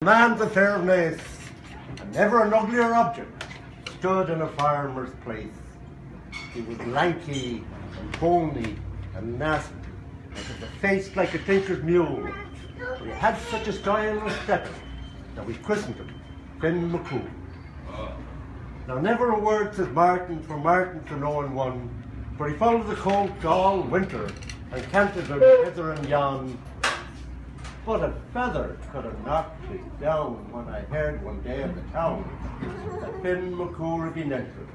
man's a fair of Naas, and never an uglier object stood in a farmer's place. He was lanky and bony and nasty, and with a face like a tinker's mule. But he had such a style of stepping that we christened him Finn McCool. Now never a word says Martin, for Martin's an 0-1, for he followed the colt all winter and canted him hither and yon. But a feather could have knocked me down when I heard one day in the town that Finn McCool had been entered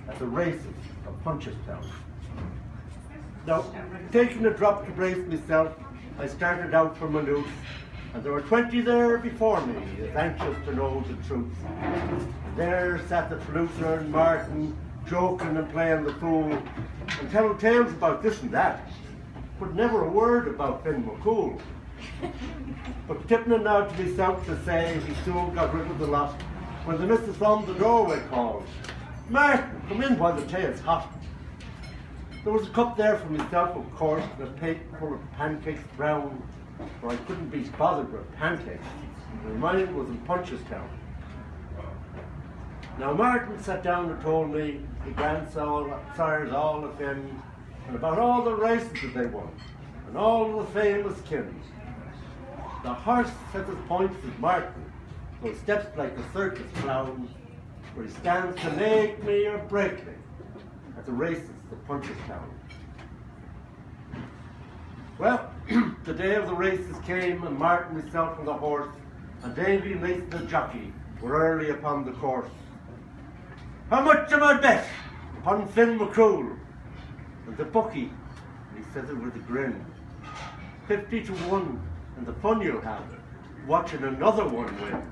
at the Races of Punchestown. Now, taking a drop to brace myself, I started out for Maynooth, and there were 20 there before me, as anxious to know the truth. And there sat the flutler and Martin, joking and playing the fool, and telling tales about this and that, but never a word about Finn McCool. But tipping it now to myself to say he soon got rid of the lot, when the missus from the doorway called, "Martin, come in while the tay's hot." There was a cup there for myself, of course, and a plate full of pancakes brown, for I couldn't be bothered with pancakes, and mine was in Punchestown. Now Martin sat down and told me the grandsires all of him, and about all the races that they won, and all the famous kins. The horse at his points is Martin, so he steps like a circus clown, where he stands to make me or break me at the races of Punchestown. Well, the day of the races came, and Martin himself on the horse, and Davy Lacy the jockey were early upon the course. "How much am I bet upon Finn McCool?" And the bookie, and he says it with a grin, 50-1, and the fun you'll have watching another one win.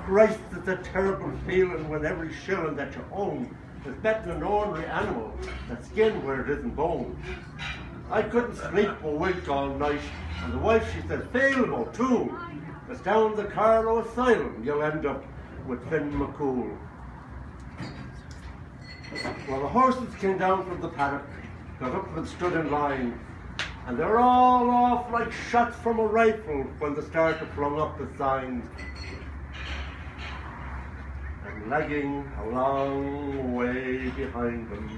Christ, it's a terrible feeling when every shilling that you own is betting an ornery animal that's skin where it isn't bone. I couldn't sleep a wink all night, and the wife, she said, "Failable too. It's down the Carlow Asylum you'll end up with Finn McCool." Well, the horses came down from the paddock, got up and stood in line, and they were all off like shots from a rifle when the starter flung up the sign. And lagging a long way behind them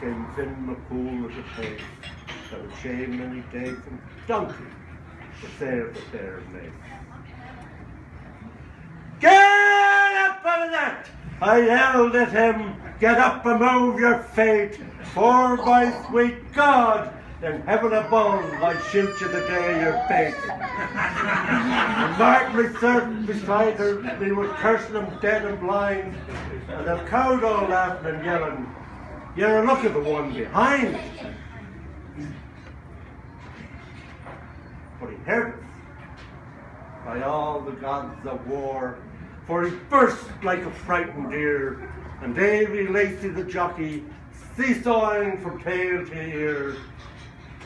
came Finn McCool at a pace that would shame any day from donkey to save the fair of Naas. "Get up out of that!" I yelled at him. "Get up and move your fate, for by sweet God, in heaven above, I shoot you the day you're bait." And Martin sat beside her, he was cursing him dead and blind, and the crowd all laughing and yelling, "You're a look at the one behind." But he heard us, by all the gods of war, for he burst like a frightened deer, and Davy Lacy the jockey, seesawing from tail to ear.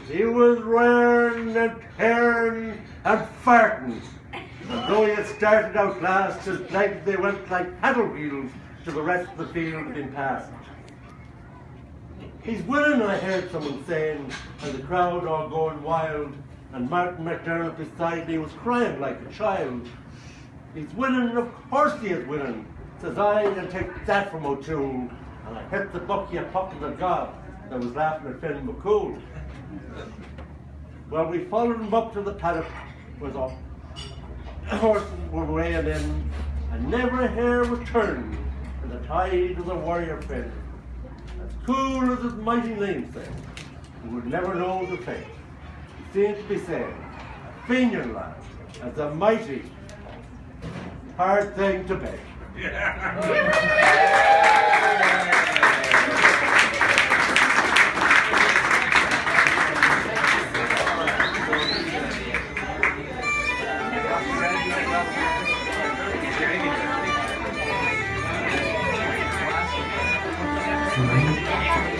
He was roaring and tearing and farting, and though he had started out last, his legs they went like paddle wheels to the rest of the field being passed. "He's winning," I heard someone saying, and the crowd all going wild, and Martin MacDermot beside me was crying like a child. "He's winning, of course he is winning," says I, and take that from O'Toole, and I hit the bucky a puck of the god that was laughing at Finn McCool. Well, we followed him up to the paddock where the horses were weighing in, and never a hair was turned in the tide of the warrior Finn, as cool as his mighty namesake, who would never know the fate. He seemed to be saying, "A Fenian lad, that's a mighty hard thing to beg." Right.